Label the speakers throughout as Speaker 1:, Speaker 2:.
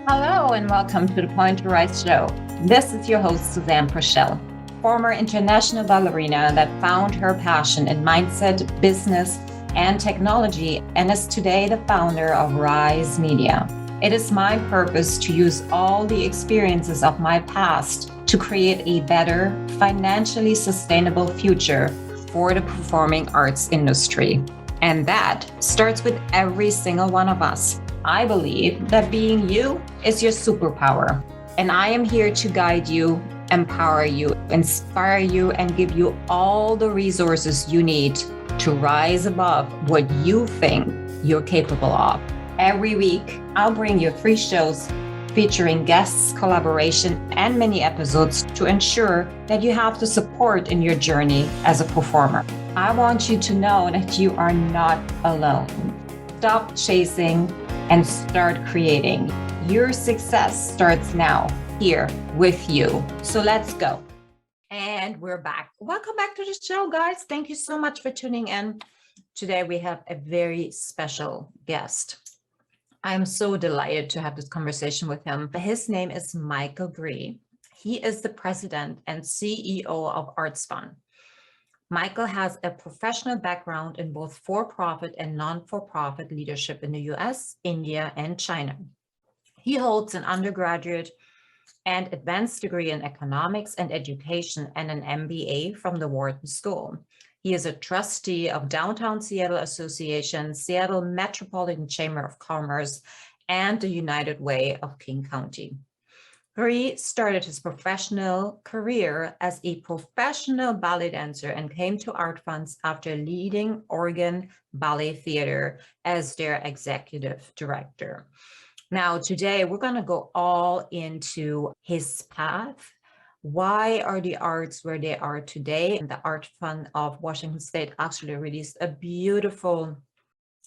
Speaker 1: Hello and welcome to the Point to Rise show. This is your host, Susanne, former international ballerina that found her passion in mindset, business, and technology, and is today the founder of Rise Media. It is my purpose to use all the experiences of my past to create a better, financially sustainable future for the performing arts industry. And that starts with every single one of us. I believe that being you is your superpower. And I am here to guide you, empower you, inspire you, and give you all the resources you need to rise above what you think you're capable of. Every week, I'll bring you 3 shows featuring guests, collaboration, and mini episodes to ensure that you have the support in your journey as a performer. I want you to know that you are not alone. Stop chasing and start creating. Your success starts now, here with you. So let's go. And we're back. Welcome back to the show, guys. Thank you so much for tuning in. Today we have a very special guest. I'm so delighted to have this conversation with him. His name is Michael Greer. He is the president and CEO of Arts Fund. Michael has a professional background in both for-profit and non-for-profit leadership in the US, India, and China. He holds an undergraduate and advanced degree in economics and education and an MBA from the Wharton School. He is a trustee of Downtown Seattle Association, Seattle Metropolitan Chamber of Commerce, and the United Way of King County. Greer started his professional career as a professional ballet dancer and came to Art Funds after leading Oregon Ballet Theater as their executive director. Now, today we're going to go all into his path. Why are the arts where they are today? And the Art Fund of Washington State actually released a beautiful,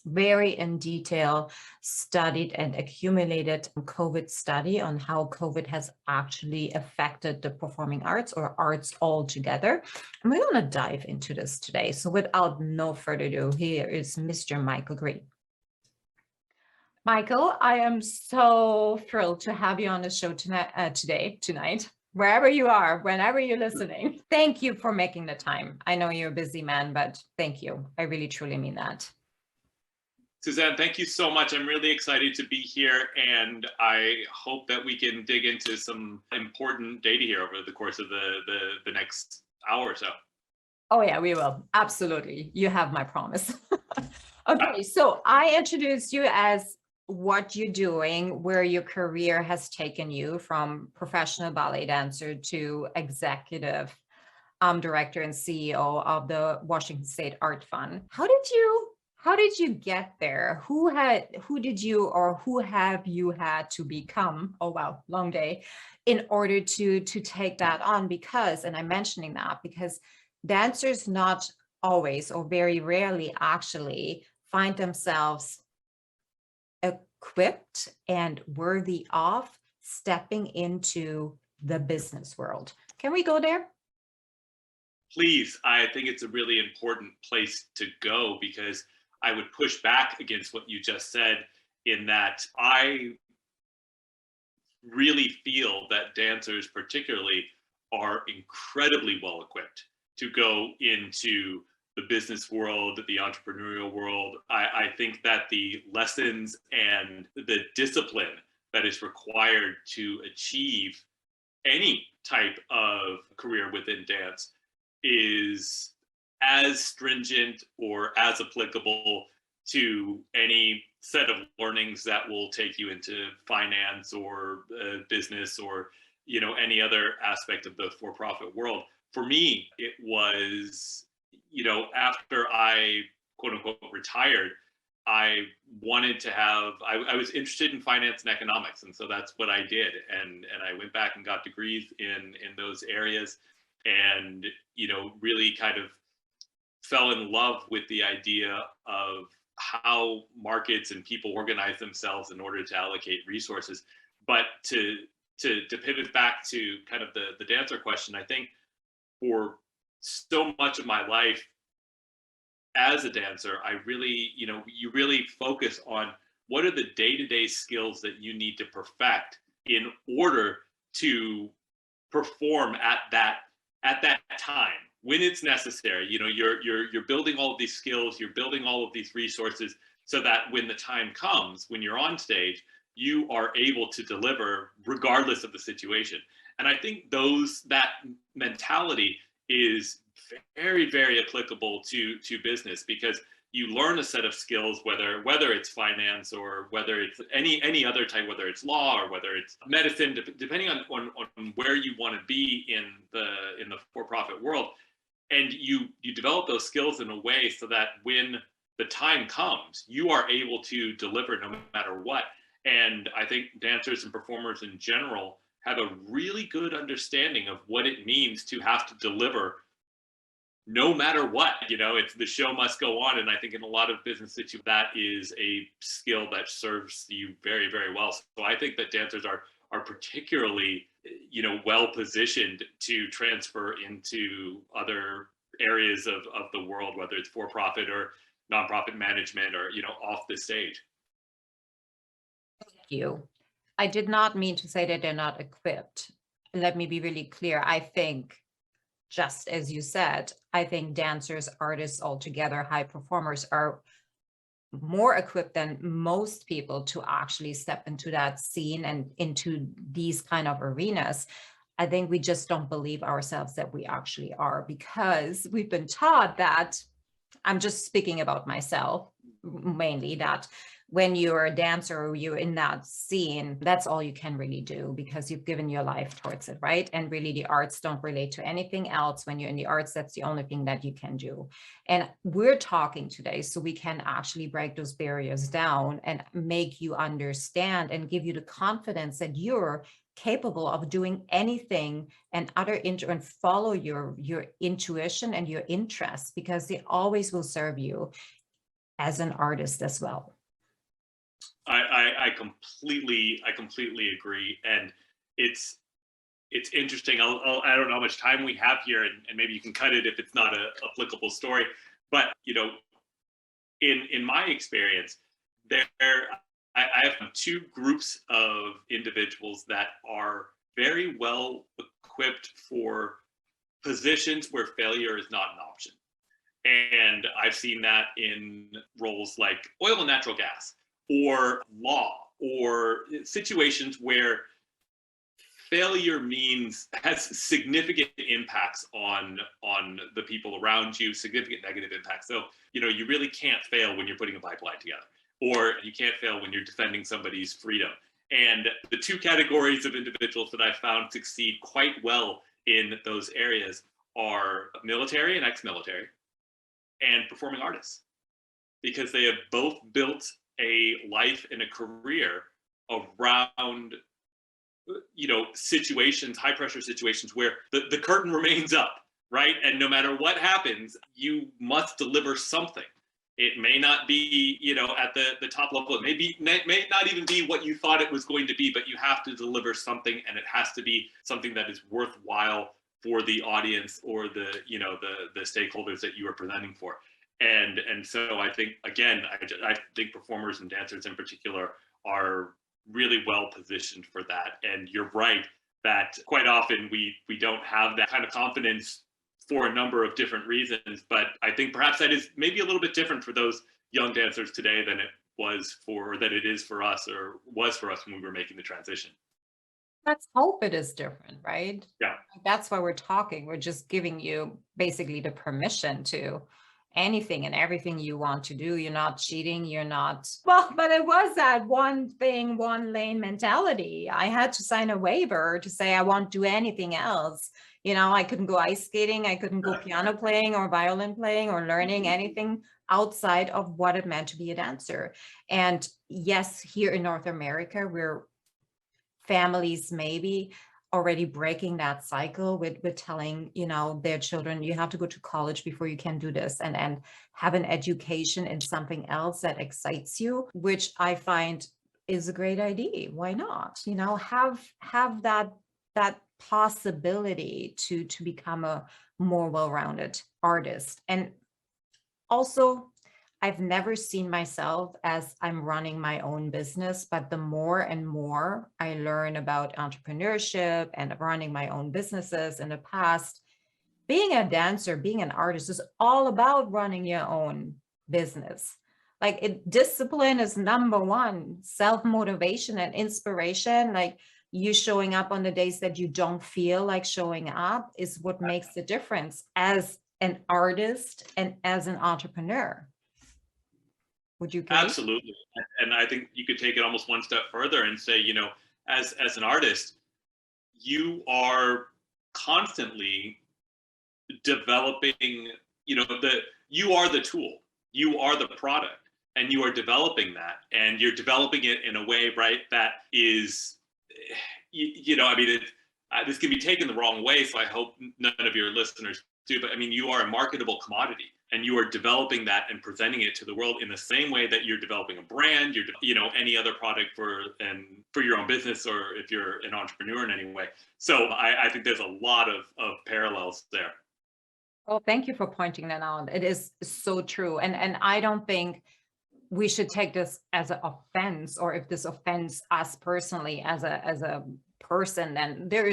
Speaker 1: very in detail studied and accumulated COVID study on how COVID has actually affected the performing arts or arts altogether. And we're going to dive into this today. So without no further ado, here is Mr. Michael Greer. Michael, I am so thrilled to have you on the show tonight, wherever you are, whenever you're listening. Thank you for making the time. I know you're a busy man, but thank you. I really, truly mean that.
Speaker 2: Susanne, thank you so much. I'm really excited to be here, and I hope that we can dig into some important data here over the course of the next hour or so.
Speaker 1: Oh yeah, we will. Absolutely. You have my promise. Okay, so I introduced you as what you're doing, where your career has taken you from professional ballet dancer to executive director and CEO of the Washington State Art Fund. How did you get there? Who have you had to become? Oh wow, long day, in order to take that on? Because, and I'm mentioning that because dancers not always or very rarely actually find themselves equipped and worthy of stepping into the business world. Can we go there?
Speaker 2: Please, I think it's a really important place to go because I would push back against what you just said in that I really feel that dancers particularly are incredibly well equipped to go into the business world, the entrepreneurial world. I think that the lessons and the discipline that is required to achieve any type of career within dance is as stringent or as applicable to any set of learnings that will take you into finance or business or any other aspect of the for-profit world. For me, it was, after I quote unquote retired, I wanted to I was interested in finance and economics. And so that's what I did. And I went back and got degrees in those areas and, really kind of fell in love with the idea of how markets and people organize themselves in order to allocate resources. But to pivot back to kind of the dancer question, I think for so much of my life as a dancer, I really, you really focus on what are the day-to-day skills that you need to perfect in order to perform at that time when it's necessary. You're building all of these skills, you're building all of these resources so that when the time comes, when you're on stage, you are able to deliver regardless of the situation. And I think that mentality is very, very applicable to business, because you learn a set of skills, whether it's finance or whether it's any other type, whether it's law or whether it's medicine, depending on where you want to be in the for-profit world. And you develop those skills in a way so that when the time comes, you are able to deliver no matter what. And I think dancers and performers in general have a really good understanding of what it means to have to deliver no matter what. It's the show must go on. And I think in a lot of businesses, that is a skill that serves you very, very well. So I think that dancers are particularly, well positioned to transfer into other areas of the world, whether it's for-profit or nonprofit management or, off the stage.
Speaker 1: Thank you. I did not mean to say that they're not equipped. Let me be really clear. I think, just as you said, I think dancers, artists altogether, high performers are more equipped than most people to actually step into that scene and into these kind of arenas. I think we just don't believe ourselves that we actually are, because we've been taught that, I'm just speaking about myself mainly, that when you're a dancer or you're in that scene, that's all you can really do, because you've given your life towards it, right? And really the arts don't relate to anything else. When you're in the arts, that's the only thing that you can do. And we're talking today so we can actually break those barriers down and make you understand and give you the confidence that you're capable of doing anything and and follow your intuition and your interests, because they always will serve you as an artist as well.
Speaker 2: I completely agree, and it's interesting. I don't know how much time we have here, and maybe you can cut it if it's not a applicable story. But in my experience, I have two groups of individuals that are very well equipped for positions where failure is not an option, and I've seen that in roles like oil and natural gas, or law, or situations where failure has significant impacts on the people around you, significant negative impacts. So, you really can't fail when you're putting a pipeline together, or you can't fail when you're defending somebody's freedom. And the two categories of individuals that I've found succeed quite well in those areas are military and ex-military, and performing artists, because they have both built a life and a career around situations, high pressure situations where the curtain remains up, right? And no matter what happens, you must deliver something. It may not be at the top level. It may not even be what you thought it was going to be, but you have to deliver something, and it has to be something that is worthwhile for the audience or the stakeholders that you are presenting for. And so I think, again, I think performers and dancers in particular are really well positioned for that. And you're right that quite often we don't have that kind of confidence for a number of different reasons. But I think perhaps that is maybe a little bit different for those young dancers today than it is for us, or was for us when we were making the transition.
Speaker 1: Let's hope it is different, right?
Speaker 2: Yeah.
Speaker 1: That's why we're talking. We're just giving you basically the permission to anything and everything you want to do. You're not cheating. You're not, but it was that one thing, one lane mentality. I had to sign a waiver to say I won't do anything else. I couldn't go ice skating. I couldn't go piano playing or violin playing or learning anything outside of what it meant to be a dancer. And yes, here in North America, we're families maybe already breaking that cycle with telling their children, you have to go to college before you can do this, and have an education in something else that excites you, which I find is a great idea. Why not have that possibility to become a more well-rounded artist. And also, I've never seen myself as I'm running my own business, but the more and more I learn about entrepreneurship and running my own businesses in the past, being a dancer, being an artist is all about running your own business. Like discipline is number one, self-motivation and inspiration, like you showing up on the days that you don't feel like showing up is what makes the difference as an artist and as an entrepreneur. Would you agree?
Speaker 2: Absolutely. And I think you could take it almost one step further and say, as an artist, you are constantly developing, you are the tool, you are the product, and you are developing that, and you're developing it in a way, right, that is, this can be taken the wrong way, so I hope none of your listeners do, but I mean, you are a marketable commodity, and you are developing that and presenting it to the world in the same way that you're developing a brand, any other product for your own business, or if you're an entrepreneur in any way. So I think there's a lot of parallels there.
Speaker 1: Well, thank you for pointing that out. It is so true. And I don't think we should take this as an offense, or if this offends us personally as a person, then there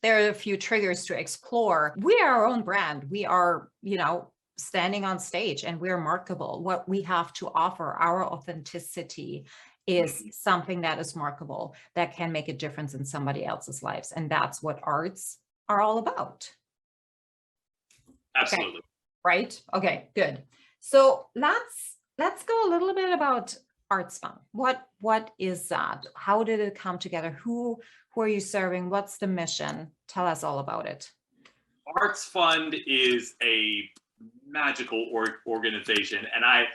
Speaker 1: are a few triggers to explore. We are our own brand. We are, standing on stage, and we're marketable. What we have to offer, our authenticity, is something that is marketable, that can make a difference in somebody else's lives. And that's what arts are all about.
Speaker 2: Absolutely.
Speaker 1: Okay. Right? Okay, good. So let's go a little bit about Arts Fund. What is that? How did it come together? Who are you serving? What's the mission? Tell us all about it.
Speaker 2: Arts Fund is a magical organization, and I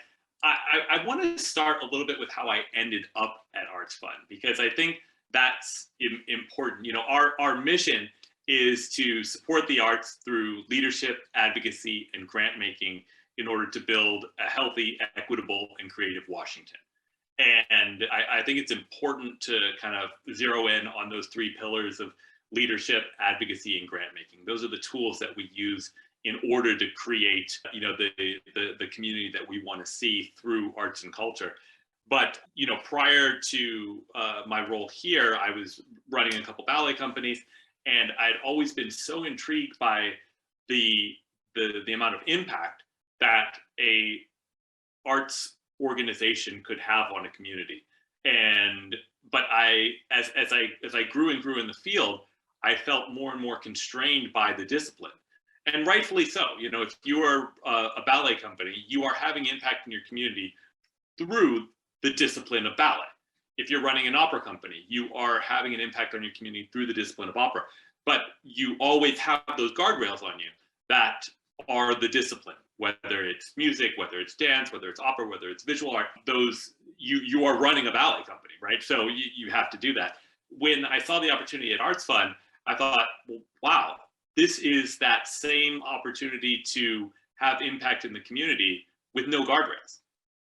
Speaker 2: want to start a little bit with how I ended up at Arts Fund, because I think that's important. Our mission is to support the arts through leadership, advocacy, and grant making in order to build a healthy, equitable, and creative Washington. And I think it's important to kind of zero in on those three pillars of leadership, advocacy, and grant making. Those are the tools that we use in order to create, the community that we want to see through arts and culture. But, prior to my role here, I was running a couple ballet companies, and I'd always been so intrigued by the amount of impact that a arts organization could have on a community. But as I grew and grew in the field, I felt more and more constrained by the discipline. And rightfully so. If you are a ballet company, you are having impact in your community through the discipline of ballet. If you're running an opera company, you are having an impact on your community through the discipline of opera. But you always have those guardrails on you that are the discipline, whether it's music, whether it's dance, whether it's opera, whether it's visual art. Those you are running a ballet company, right? So you have to do that. When I saw the opportunity at Arts Fund, I thought, well, wow, this is that same opportunity to have impact in the community with no guardrails.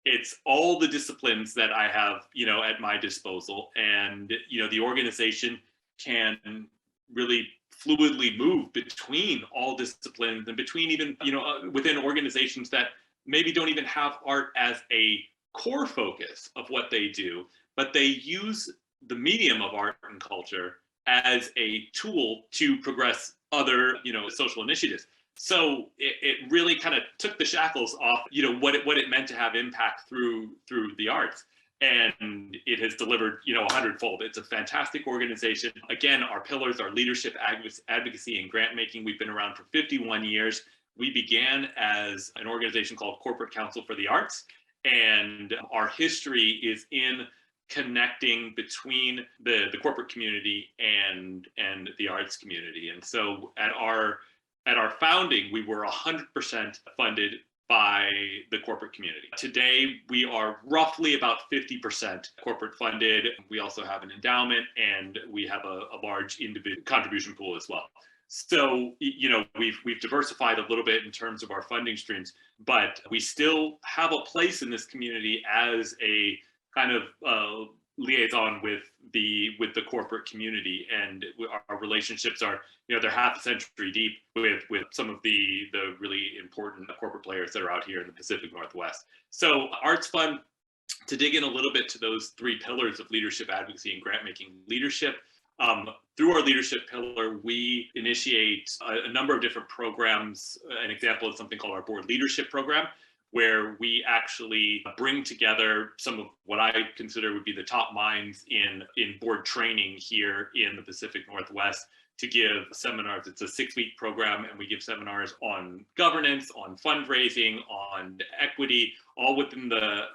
Speaker 2: It's all the disciplines that I have, at my disposal, and the organization can really fluidly move between all disciplines and between even within organizations that maybe don't even have art as a core focus of what they do, but they use the medium of art and culture as a tool to progress other social initiatives. So it really kind of took the shackles off, what it meant to have impact through the arts. And it has delivered, 100-fold. It's a fantastic organization. Again, our pillars are leadership, advocacy, and grant making. We've been around for 51 years. We began as an organization called Corporate Council for the Arts. And our history is in connecting between the corporate community and the arts community. And so at our founding, we were 100% funded by the corporate community. Today, we are roughly about 50% corporate funded. We also have an endowment, and we have a large individual contribution pool as well. So, we've diversified a little bit in terms of our funding streams, but we still have a place in this community as a kind of liaison with the the corporate community, and our relationships are, they're half a century deep with some of the really important corporate players that are out here in the Pacific Northwest. So Arts Fund, to dig in a little bit to those three pillars of leadership, advocacy, and grant making leadership. Through our leadership pillar, we initiate a number of different programs. An example is something called our board leadership program, where we actually bring together some of what I consider would be the top minds in board training here in the Pacific Northwest to give seminars. It's a 6-week program, and we give seminars on governance, on fundraising, on equity, all within the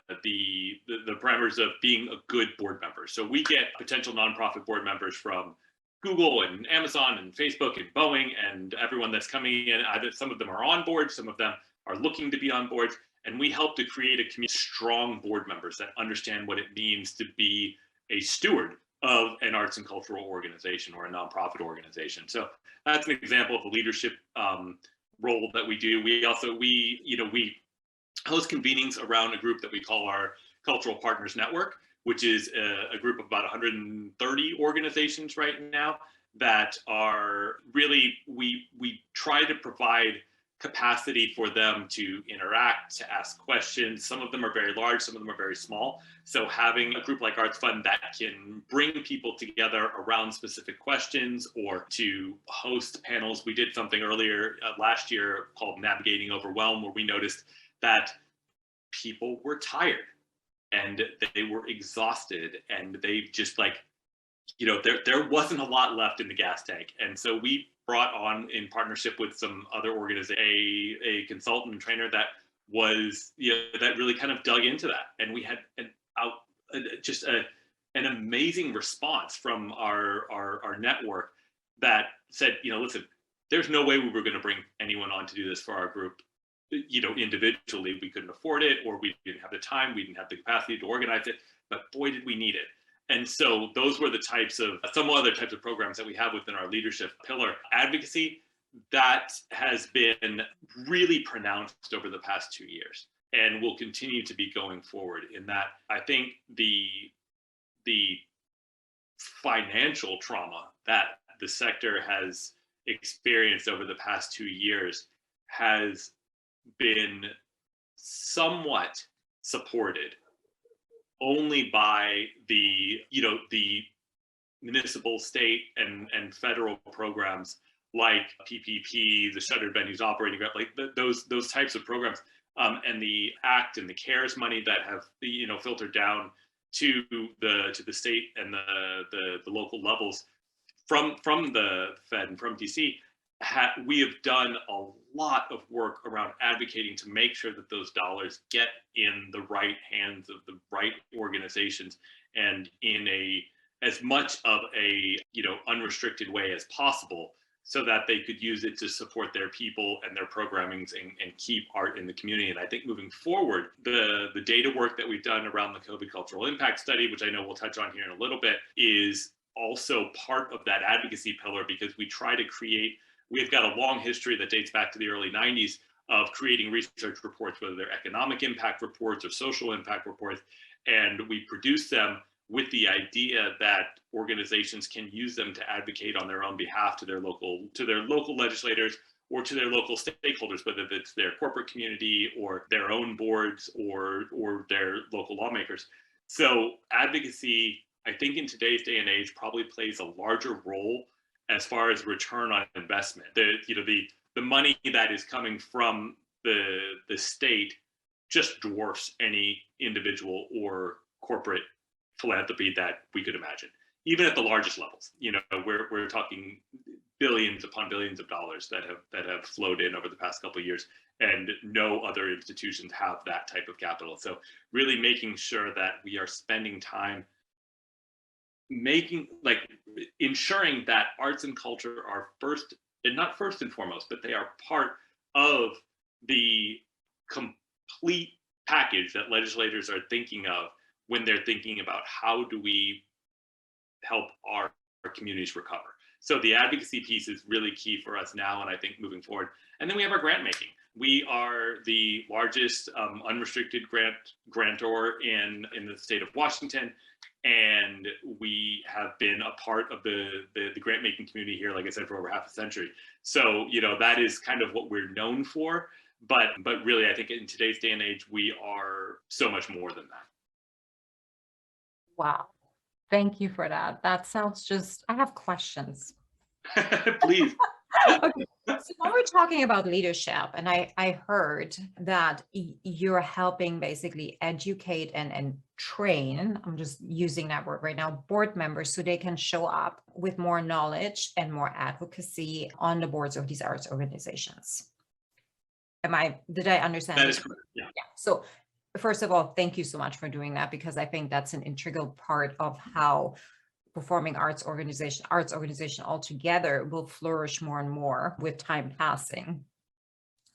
Speaker 2: parameters of being a good board member. So we get potential nonprofit board members from Google and Amazon and Facebook and Boeing and everyone that's coming in. Either some of them are on board, some of them are looking to be on boards, and we help to create a community of strong board members that understand what it means to be a steward of an arts and cultural organization or a nonprofit organization. So that's an example of the leadership role that we do. We host convenings around a group that we call our Cultural Partners Network, which is a group of about 130 organizations right now that are really, we try to provide capacity for them to interact, to ask questions. Some of them are very large, some of them are very small. So having a group like Arts Fund that can bring people together around specific questions or to host panels. We did something earlier last year called Navigating Overwhelm, where we noticed that people were tired and they were exhausted and they just there wasn't a lot left in the gas tank. And so we brought on, in partnership with some other organizations, a consultant and trainer that was, that really kind of dug into that. And we had an amazing response from our network that said, listen, there's no way we were going to bring anyone on to do this for our group. Individually, we couldn't afford it, or we didn't have the time, we didn't have the capacity to organize it, but boy, did we need it. And so those were some other types of programs that we have within our leadership pillar. Advocacy, that has been really pronounced over the past 2 years and will continue to be going forward, in that I think the financial trauma that the sector has experienced over the past 2 years has been somewhat supported only by the municipal, state, and federal programs like PPP, the Shuttered Venues Operating Grant, like those types of programs, and the ACT and the CARES money that have filtered down to the state and the local levels from the Fed and from DC. We have done a lot of work around advocating to make sure that those dollars get in the right hands of the right organizations and in as much of a unrestricted way as possible, so that they could use it to support their people and their programmings and keep art in the community. And I think moving forward, the data work that we've done around the COVID Cultural Impact Study, which I know we'll touch on here in a little bit, is also part of that advocacy pillar, because we've got a long history that dates back to the early 90s of creating research reports, whether they're economic impact reports or social impact reports, and we produce them with the idea that organizations can use them to advocate on their own behalf to their local legislators or to their local stakeholders, whether it's their corporate community or their own boards or their local lawmakers. So advocacy, I think in today's day and age, probably plays a larger role as far as return on investment. The money that is coming from the state just dwarfs any individual or corporate philanthropy that we could imagine, even at the largest levels. We're talking billions upon billions of dollars that have flowed in over the past couple of years, and no other institutions have that type of capital. So really making sure that we are spending time ensuring that arts and culture are not first and foremost, but they are part of the complete package that legislators are thinking of when they're thinking about how do we help our communities recover. So the advocacy piece is really key for us now, and I think moving forward. And then we have our grant making. We are the largest unrestricted grantor in the state of Washington. And we have been a part of the grant making community here, like I said, for over half a century. So, that is kind of what we're known for. But really, I think in today's day and age, we are so much more than
Speaker 1: Wow. Thank you for that. That sounds I have questions.
Speaker 2: that. Please.
Speaker 1: Okay. So when we're talking about leadership, and I heard that you're helping basically educate and train, I'm just using that word right now, board members so they can show up with more knowledge and more advocacy on the boards of these arts organizations. Did I understand?
Speaker 2: That is correct. Yeah.
Speaker 1: Yeah. So first of all, thank you so much for doing that, because I think that's an integral part of how performing arts organization altogether will flourish more and more with time passing.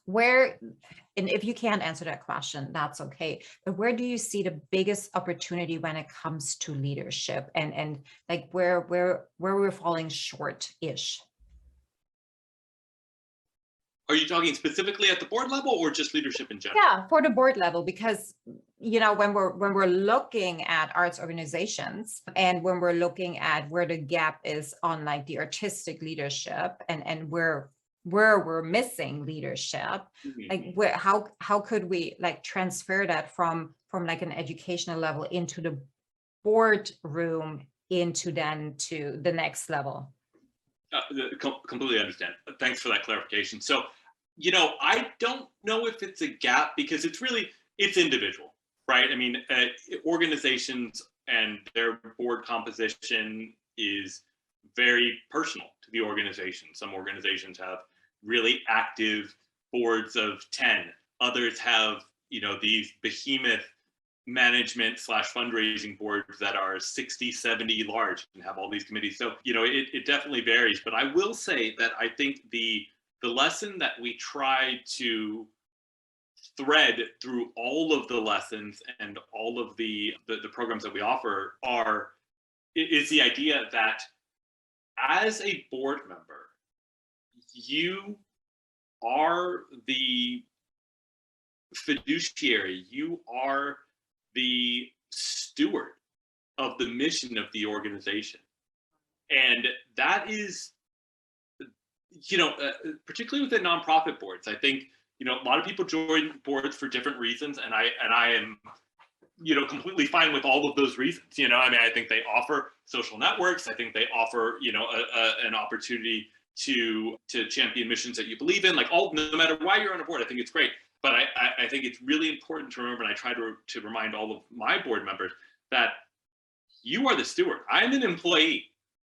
Speaker 1: And if you can't answer that question, that's okay. But where do you see the biggest opportunity when it comes to leadership, and like where we're falling short-ish?
Speaker 2: Are you talking specifically at the board level or just leadership in general?
Speaker 1: Yeah, for the board level, because when we're looking at arts organizations, and when we're looking at where the gap is on like the artistic leadership, and where we're missing leadership, like how could we like transfer that from like an educational level into the boardroom into then to the next level?
Speaker 2: Completely understand. Thanks for that clarification. So, I don't know if it's a gap, because it's individual, right? I mean, organizations and their board composition is very personal to the organization. Some organizations have really active boards of 10. Others have, these behemoth management / fundraising boards that are 60, 70 large and have all these committees. So, it definitely varies. But I will say that I think the lesson that we try to thread through all of the lessons and all of the programs that we offer is the idea that as a board member, you are the fiduciary, you are the steward of the mission of the organization. And that is, particularly within nonprofit boards, I think, a lot of people join boards for different reasons. And I am, completely fine with all of those reasons. I think they offer social networks. I think they offer, an opportunity to champion missions that you believe in, no matter why you're on a board. I think it's great. But I think it's really important to remember, and I try to remind all of my board members, that you are the steward. I'm an employee.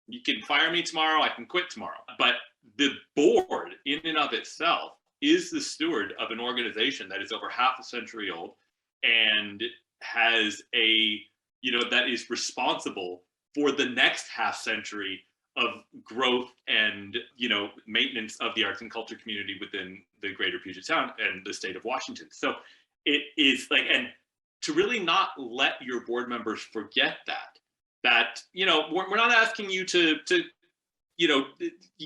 Speaker 2: You can fire me tomorrow, I can quit tomorrow. But the board in and of itself is the steward of an organization that is over half a century old and has that is responsible for the next half century of growth and, maintenance of the arts and culture community within the greater Puget Sound and the state of Washington. So it is and to really not let your board members forget that, we're not asking you to you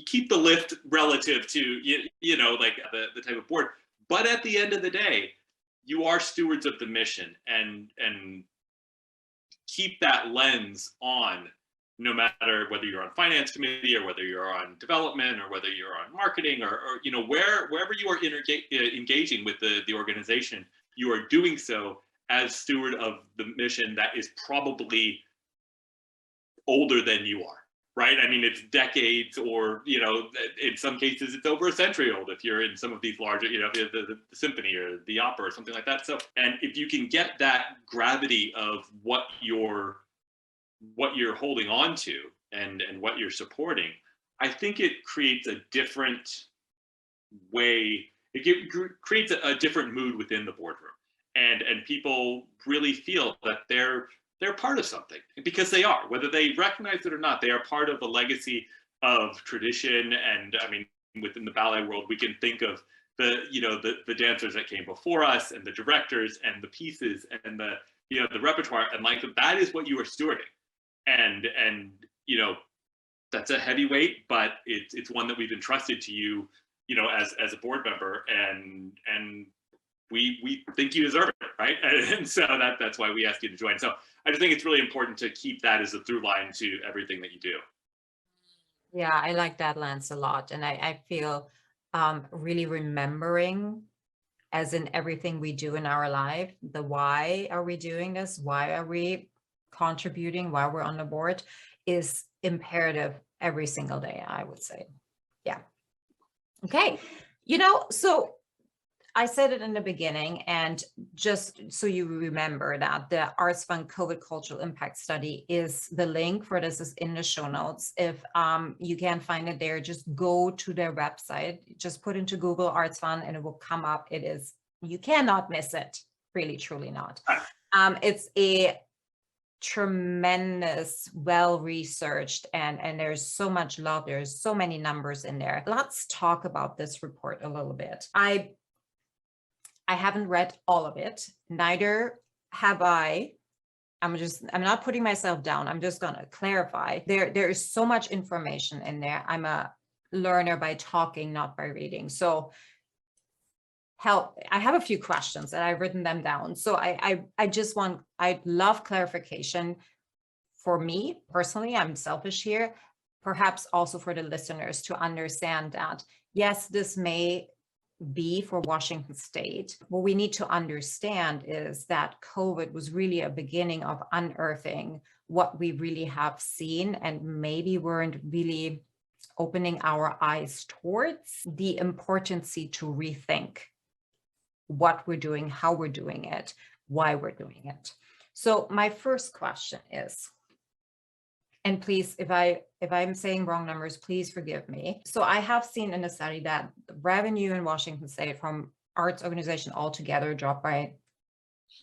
Speaker 2: keep the lift relative to, the type of board, but at the end of the day, you are stewards of the mission, and keep that lens on, no matter whether you're on finance committee or whether you're on development or whether you're on marketing or wherever you are engaging with the organization, you are doing so as steward of the mission that is probably older than you are, right? I mean, it's decades, or, in some cases it's over a century old if you're in some of these larger, the symphony or the opera or something like that. So, and if you can get that gravity of what you're holding on to and what you're supporting, I think it creates a different way. It creates a different mood within the boardroom, and people really feel that they're part of something, because they are, whether they recognize it or not. They are part of a legacy of tradition. And I mean, within the ballet world, we can think of the dancers that came before us, and the directors, and the pieces, and the repertoire, and that is what you are stewarding. And that's a heavy weight, but it's one that we've entrusted to you, as a board member, and we think you deserve it, right? And so that's why we ask you to join. So I just think it's really important to keep that as a through line to everything that you do.
Speaker 1: Yeah, I like that lens a lot. And I feel really remembering, as in everything we do in our life, the why are we doing this? Why are we contributing? Why we're on the board is imperative every single day, I would say. Yeah. Okay. So I said it in the beginning, and just so you remember that the Arts Fund COVID Cultural Impact Study is the link for this is in the show notes. If you can't find it there, just go to their website, just put into Google Arts Fund and it will come up. It is, you cannot miss it, really, truly not. It's a tremendous, well-researched, and there's so much love. There's so many numbers in there. Let's talk about this report a little bit. I haven't read all of it, neither have I. I'm not putting myself down. I'm just gonna clarify. There is so much information in there. I'm a learner by talking, not by reading. So I have a few questions and I've written them down. So I'd love clarification for me personally. I'm selfish here, perhaps also for the listeners to understand that, yes, this may be for Washington State. What we need to understand is that COVID was really a beginning of unearthing what we really have seen and maybe weren't really opening our eyes towards the importance to rethink what we're doing, how we're doing it, why we're doing it. So my first question is, and please, if I'm saying wrong numbers, please forgive me. So I have seen in a study that the revenue in Washington State from arts organization altogether dropped by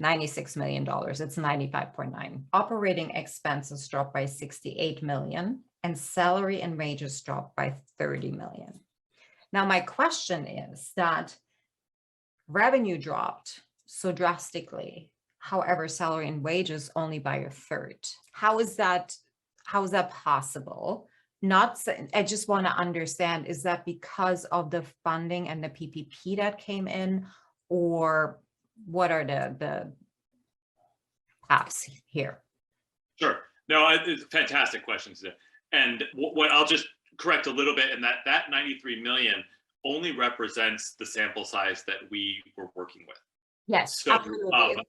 Speaker 1: $96 million. It's 95.9. Operating expenses dropped by 68 million, and salary and wages dropped by 30 million. Now, my question is that revenue dropped so drastically. However, salary and wages only by a third. How is that possible? I just want to understand, is that because of the funding and the PPP that came in, or what are the paths here?
Speaker 2: Sure. No, it's a fantastic question, Susanne. And what I'll just correct a little bit, and that 93 million only represents the sample size that we were working with.
Speaker 1: Yes,
Speaker 2: so,
Speaker 1: absolutely.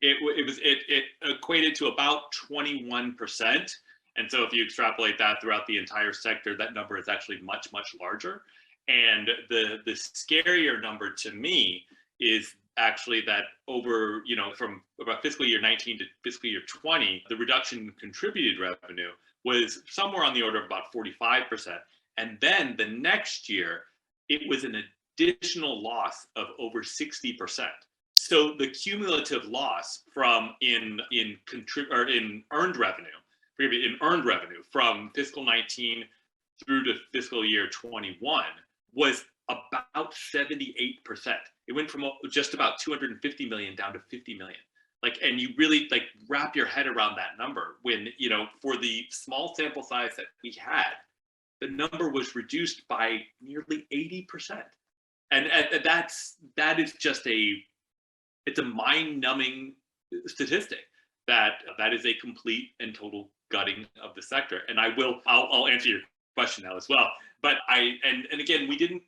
Speaker 2: It equated to about 21%. And so if you extrapolate that throughout the entire sector, that number is actually much, much larger. And the scarier number to me is actually that over, from about fiscal year 19 to fiscal year 20, the reduction in contributed revenue was somewhere on the order of about 45%. And then the next year, it was an additional loss of over 60%. So the cumulative loss in earned revenue from fiscal 19 through to fiscal year 21 was about 78%. It went from just about 250 million down to 50 million. And you really wrap your head around that number when, for the small sample size that we had, the number was reduced by nearly 80%. And that is just it's a mind-numbing statistic that is a complete and total gutting of the sector. And I'll answer your question now as well. But and again, we didn't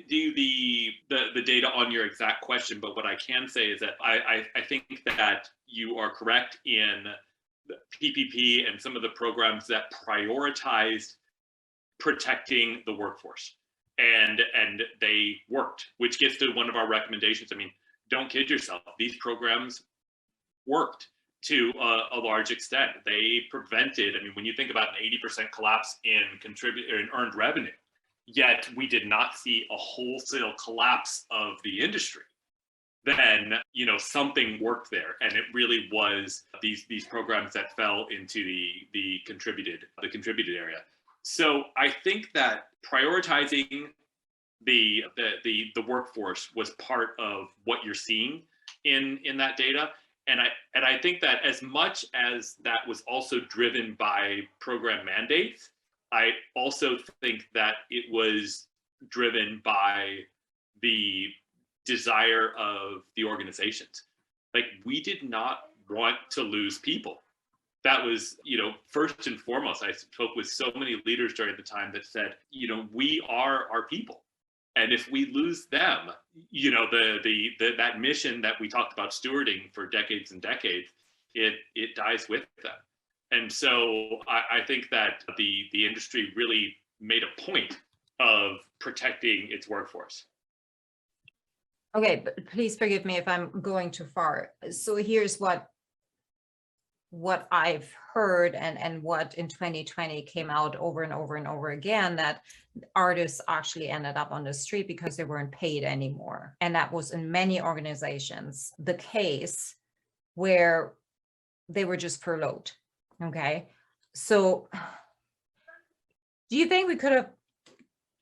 Speaker 2: do the data on your exact question, but what I can say is that I think that you are correct in the PPP and some of the programs that prioritized protecting the workforce. And they worked, which gets to one of our recommendations. I mean, don't kid yourself. These programs worked to a large extent. They prevented, when you think about an 80% collapse in earned revenue, yet we did not see a wholesale collapse of the industry, then, something worked there. And it really was these programs that fell into the contributed area. So I think that prioritizing the workforce was part of what you're seeing in that data. And I think that as much as that was also driven by program mandates, I also think that it was driven by the desire of the organizations. We did not want to lose people. That was, first and foremost. I spoke with so many leaders during the time that said, we are our people. And if we lose them, that mission that we talked about stewarding for decades and decades, it dies with them. And so I think that the industry really made a point of protecting its workforce.
Speaker 1: Okay, but please forgive me if I'm going too far. So here's what I've heard and what in 2020 came out over and over and over again, that artists actually ended up on the street because they weren't paid anymore. And that was in many organizations the case, where they were just furloughed. Okay. So do you think we could have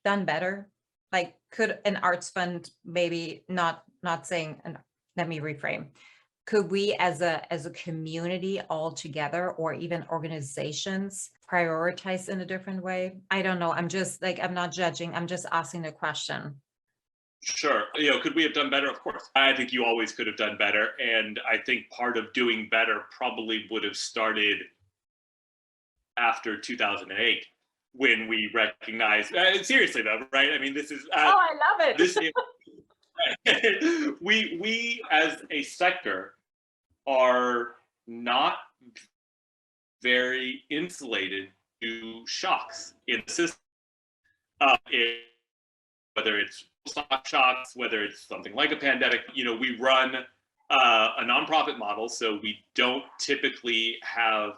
Speaker 1: done better? Like, could an arts fund maybe not saying, and let me reframe, could we as a community all together, or even organizations, prioritize in a different way? I don't know. I'm just like, I'm not judging. I'm just asking the question.
Speaker 2: Sure. Could we have done better? Of course. I think you always could have done better. And I think part of doing better probably would have started after 2008, when we recognized, seriously though, right? I mean, this is,
Speaker 1: oh, I love it.
Speaker 2: We as a sector are not very insulated to shocks in the system. Whether it's stock shocks, whether it's something like a pandemic, we run a nonprofit model, so we don't typically have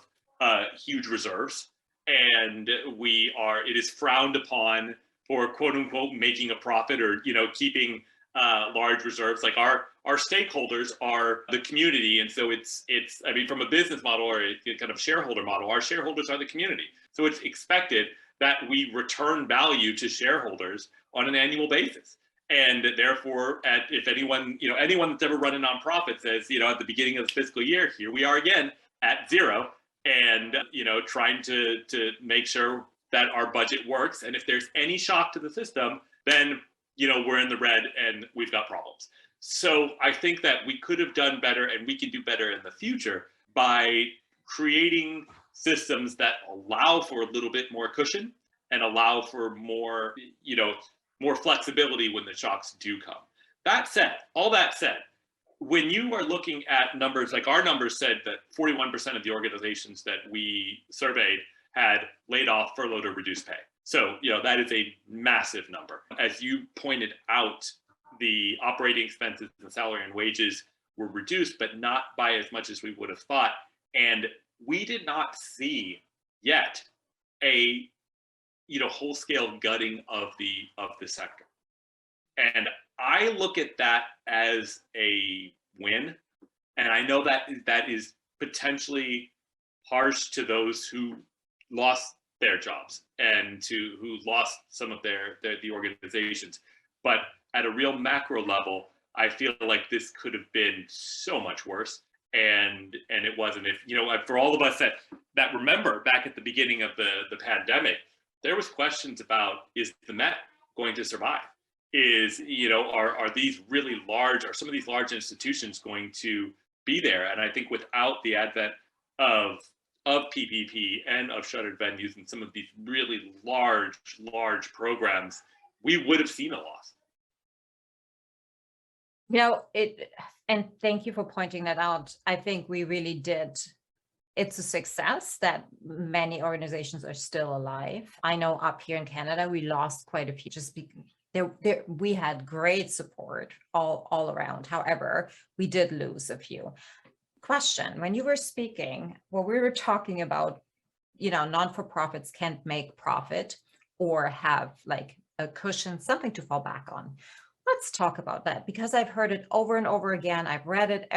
Speaker 2: huge reserves, and it is frowned upon for quote unquote making a profit, or keeping large reserves. Like our stakeholders are the community, and so it's I mean, from a business model or a kind of shareholder model, our shareholders are the community. So it's expected that we return value to shareholders on an annual basis. And therefore, if anyone that's ever run a nonprofit says, at the beginning of the fiscal year, here we are again at zero, and trying to make sure that our budget works. And if there's any shock to the system, then we're in the red and we've got problems. So I think that we could have done better, and we can do better in the future by creating systems that allow for a little bit more cushion and allow for more flexibility when the shocks do come. All that said, when you are looking at numbers, like our numbers said that 41% of the organizations that we surveyed had laid off, furloughed, or reduced pay. So, that is a massive number. As you pointed out, the operating expenses and salary and wages were reduced, but not by as much as we would have thought. And we did not see yet a whole-scale gutting of the sector. And I look at that as a win. And I know that is potentially harsh to those who lost their jobs and who lost some of the organizations. But at a real macro level, I feel like this could have been so much worse. And it wasn't. If for all of us that remember back at the beginning of the pandemic, there was questions about, is the Met going to survive? Are these really large, are some of these large institutions going to be there? And I think without the advent of PPP and of shuttered venues and some of these really large programs, we would have seen a loss.
Speaker 1: And thank you for pointing that out. I think we really did. It's a success that many organizations are still alive. I know up here in Canada, we lost quite a few just because we had great support all around. However, we did lose a few. Question, when you were speaking, well, we were talking about, non-for-profits can't make profit or have like a cushion, something to fall back on. Let's talk about that, because I've heard it over and over again. I've read it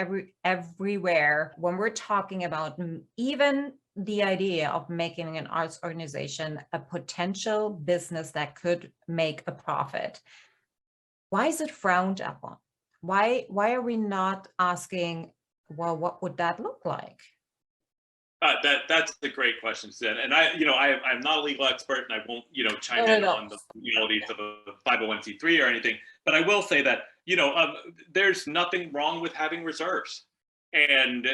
Speaker 1: everywhere. When we're talking about even the idea of making an arts organization a potential business that could make a profit, why is it frowned upon? Why are we not asking, well, what would that look like?
Speaker 2: That's a great question, Susanne. And I'm not a legal expert, and I won't, chime in on the realities of a 501c3 or anything. But I will say that, there's nothing wrong with having reserves. And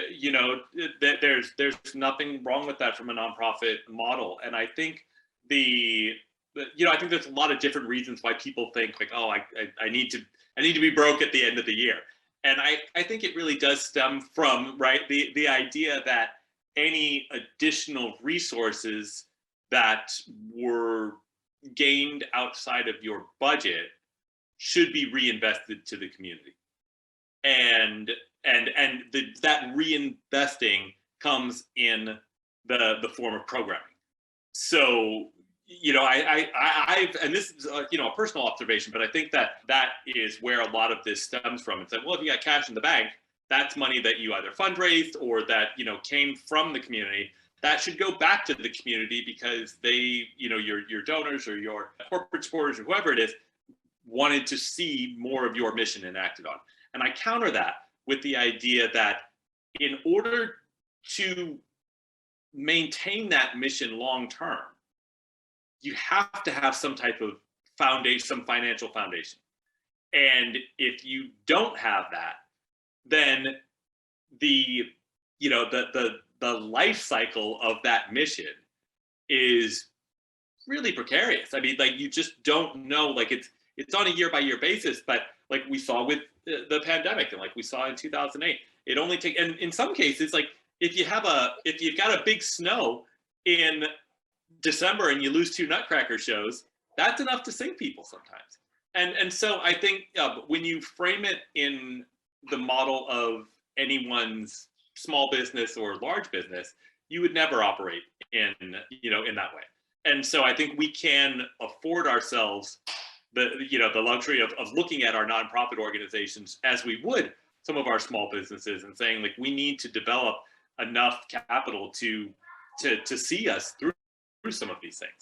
Speaker 2: there's nothing wrong with that from a nonprofit model. And I think I think there's a lot of different reasons why people think like, oh, I need to be broke at the end of the year. And I think it really does stem from, right, the idea that any additional resources that were gained outside of your budget should be reinvested to the community. And that reinvesting comes in the form of programming. So I've, and this is a personal observation, but I think that is where a lot of this stems from. It's like, well, if you got cash in the bank, that's money that you either fundraised or that came from the community. That should go back to the community because they, your donors or your corporate supporters or whoever it is, wanted to see more of your mission enacted on. And I counter that with the idea that in order to maintain that mission long term, you have to have some type of foundation, some financial foundation. And if you don't have that, then the life cycle of that mission is really precarious. I mean, like, you just don't know, like, it's on a year by year basis, but like we saw with the pandemic and like we saw in 2008, it only takes, and in some cases, like if you've got a big snow in December and you lose 2 Nutcracker shows, that's enough to sink people sometimes. And so I think when you frame it in the model of anyone's small business or large business, you would never operate in that way. And so I think we can afford ourselves the luxury of looking at our nonprofit organizations as we would some of our small businesses and saying, like, we need to develop enough capital to see us through some of these things.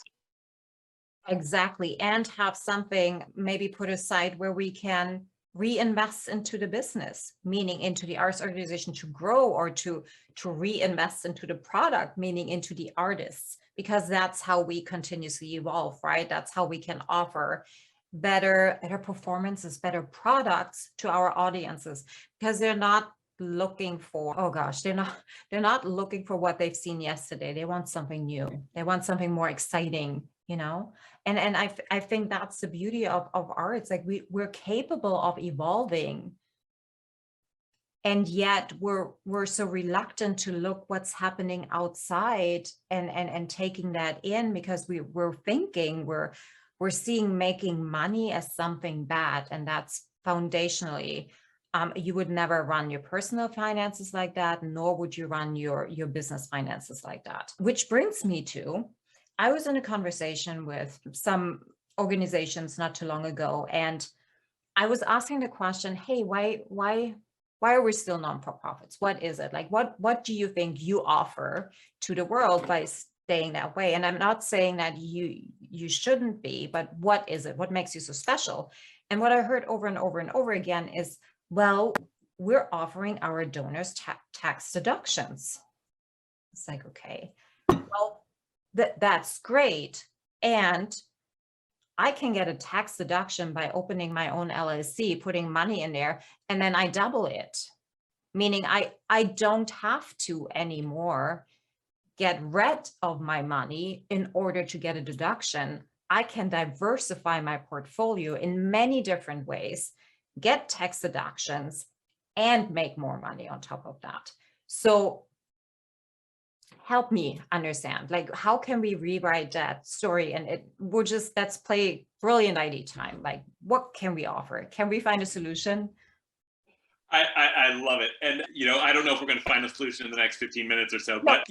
Speaker 1: Exactly. And have something maybe put aside where we can reinvest into the business, meaning into the arts organization to grow, or to reinvest into the product, meaning into the artists, because that's how we continuously evolve, right? That's how we can offer better performances, better products to our audiences, because they're not looking for, oh gosh, they're not looking for what they've seen yesterday. They want something new. They want something more exciting, and I think that's the beauty of art. It's like we're capable of evolving, and yet we're so reluctant to look what's happening outside and taking that in, because we're thinking we're seeing making money as something bad, and that's foundationally. You would never run your personal finances like that, nor would you run your business finances like that. Which brings me to, I was in a conversation with some organizations not too long ago, and I was asking the question, hey, why are we still nonprofits? What is it? Like, what do you think you offer to the world by staying that way? And I'm not saying that you shouldn't be, but what is it? What makes you so special? And what I heard over and over and over again is, well, we're offering our donors tax deductions. It's like, okay, well, that's great. And I can get a tax deduction by opening my own LLC, putting money in there, and then I double it. Meaning I don't have to anymore get rid of my money in order to get a deduction. I can diversify my portfolio in many different ways, get tax deductions, and make more money on top of that. So help me understand, like, how can we rewrite that story? And let's play brilliant ID time. Like, what can we offer? Can we find a solution?
Speaker 2: I love it. And, I don't know if we're going to find a solution in the next 15 minutes or so, but,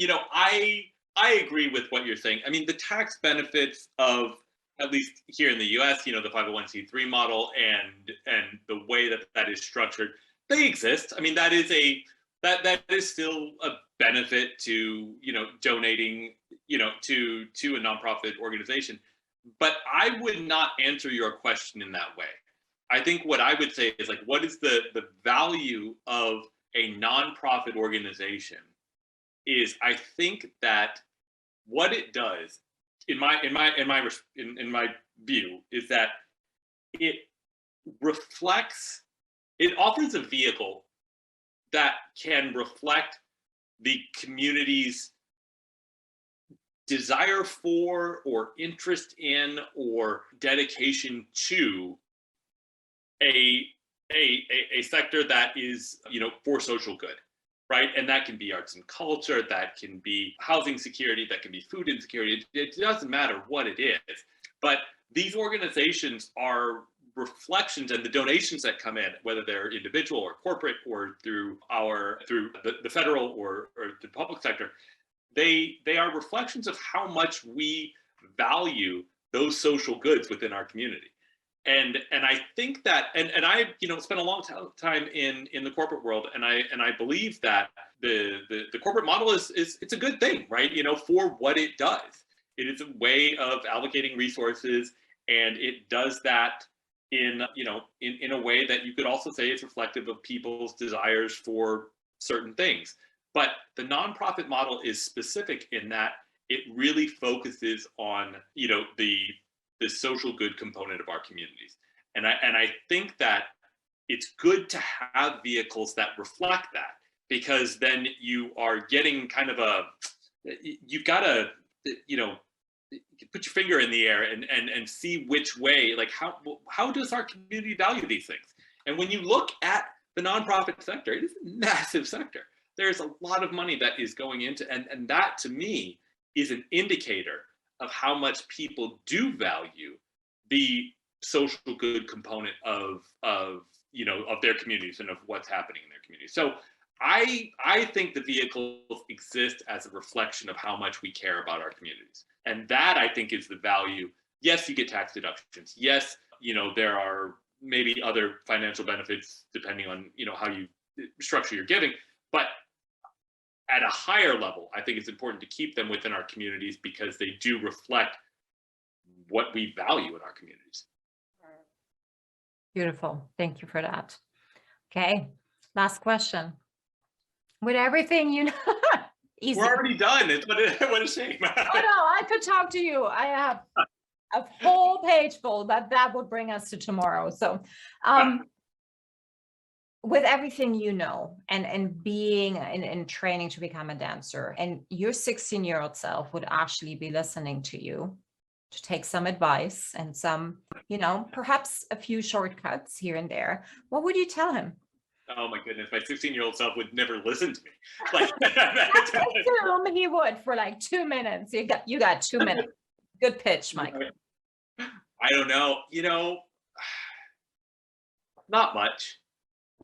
Speaker 2: I agree with what you're saying. I mean, the tax benefits of, at least here in the US, the 501c3 model and the way that is structured, they exist. I mean, that is still a benefit to, donating, to a nonprofit organization. But I would not answer your question in that way. I think what I would say is, like, what is the value of a nonprofit organization is, I think that what it does, in my view, is that it offers a vehicle that can reflect the community's desire for, or interest in, or dedication to a sector that is, for social good, right? And that can be arts and culture, that can be housing security, that can be food insecurity. It doesn't matter what it is. But these organizations are reflections, and the donations that come in, whether they're individual or corporate or through the federal or the public sector, they are reflections of how much we value those social goods within our community. And I think that, and I spent a long time in the corporate world, and I believe that the corporate model is it's a good thing, right? For what it does. It is a way of allocating resources, and it does that in a way that you could also say is reflective of people's desires for certain things. But the nonprofit model is specific in that it really focuses on the social good component of our communities. And I think that it's good to have vehicles that reflect that, because then you are getting kind of you've got to, put your finger in the air and see which way, like how does our community value these things? And when you look at the nonprofit sector, it is a massive sector. There's a lot of money that is going into, and that to me is an indicator of how much people do value the social good component of their communities and of what's happening in their communities. So I think the vehicles exist as a reflection of how much we care about our communities. And that, I think, is the value. Yes, you get tax deductions. Yes, there are maybe other financial benefits depending on, how you structure your giving. But at a higher level, I think it's important to keep them within our communities because they do reflect what we value in our communities.
Speaker 1: Beautiful. Thank you for that. Okay. Last question. With everything easy.
Speaker 2: We're already done. What a shame.
Speaker 1: Oh, no, I could talk to you. I have a full page full, but that would bring us to tomorrow. So with everything and being in training to become a dancer, and your 16-year-old self would actually be listening to you to take some advice and some, perhaps a few shortcuts here and there, what would you tell him?
Speaker 2: Oh my goodness, my 16-year-old self would never listen to me.
Speaker 1: Let's assume he would for like 2 minutes. You got 2 minutes. Good pitch, Michael.
Speaker 2: I don't know. Not much,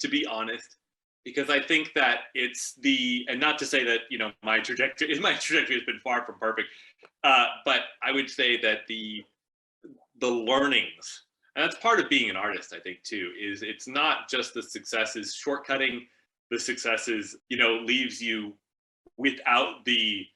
Speaker 2: to be honest, because I think that and not to say that my trajectory has been far from perfect, but I would say that the learnings. And that's part of being an artist, I think, too, is it's not just the successes. Shortcutting the successes, leaves you without the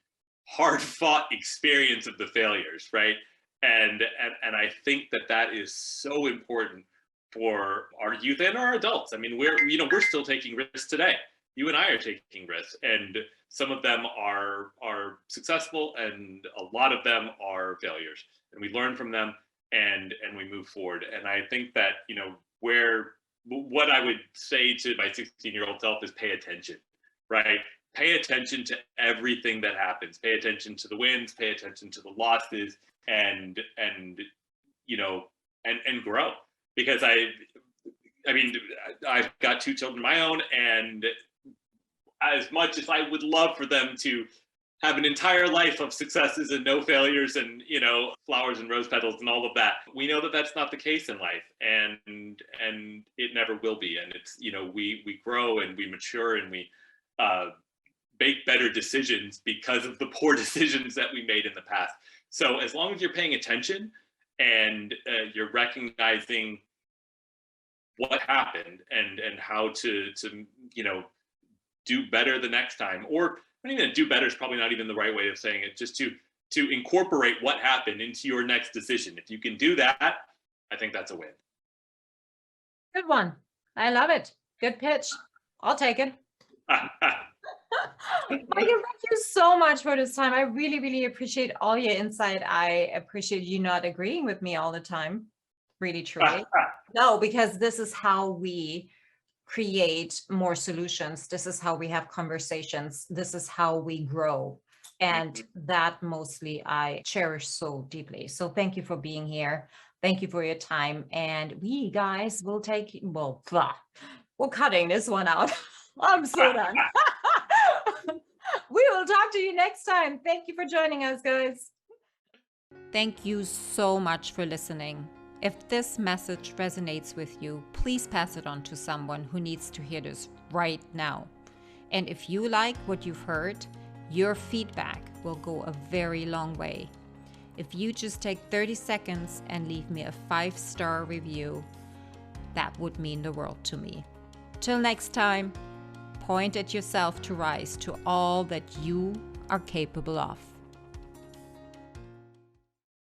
Speaker 2: hard-fought experience of the failures, right? And I think that is so important for our youth and our adults. I mean, we're still taking risks today. You and I are taking risks, and some of them are successful, and a lot of them are failures. And we learn from them. And we move forward. And I think that, what I would say to my 16-year-old self is pay attention, right? Pay attention to everything that happens. Pay attention to the wins, pay attention to the losses, and grow. Because I've got 2 children of my own, and as much as I would love for them to have an entire life of successes and no failures and, flowers and rose petals and all of that, we know that that's not the case in life, and it never will be. And it's, we grow and we mature and we make better decisions because of the poor decisions that we made in the past. So as long as you're paying attention and you're recognizing what happened and how to do better the next time, or not even do better is probably not even the right way of saying it, just to incorporate what happened into your next decision. If you can do that, I think that's a win.
Speaker 1: Good one. I love it. Good pitch. I'll take it. Michael, thank you so much for this time. I really, really appreciate all your insight. I appreciate you not agreeing with me all the time. Really, truly. No, because this is how we create more solutions. This is how we have conversations. This is how we grow. And that mostly I cherish so deeply. So thank you for being here. Thank you for your time. And we guys will take, well, blah, we're cutting this one out. I'm so done. We will talk to you next time. Thank you for joining us, guys. Thank you so much for listening. If this message resonates with you, please pass it on to someone who needs to hear this right now. And if you like what you've heard, your feedback will go a very long way. If you just take 30 seconds and leave me a 5-star review, that would mean the world to me. Till next time, point at yourself to rise to all that you are capable of.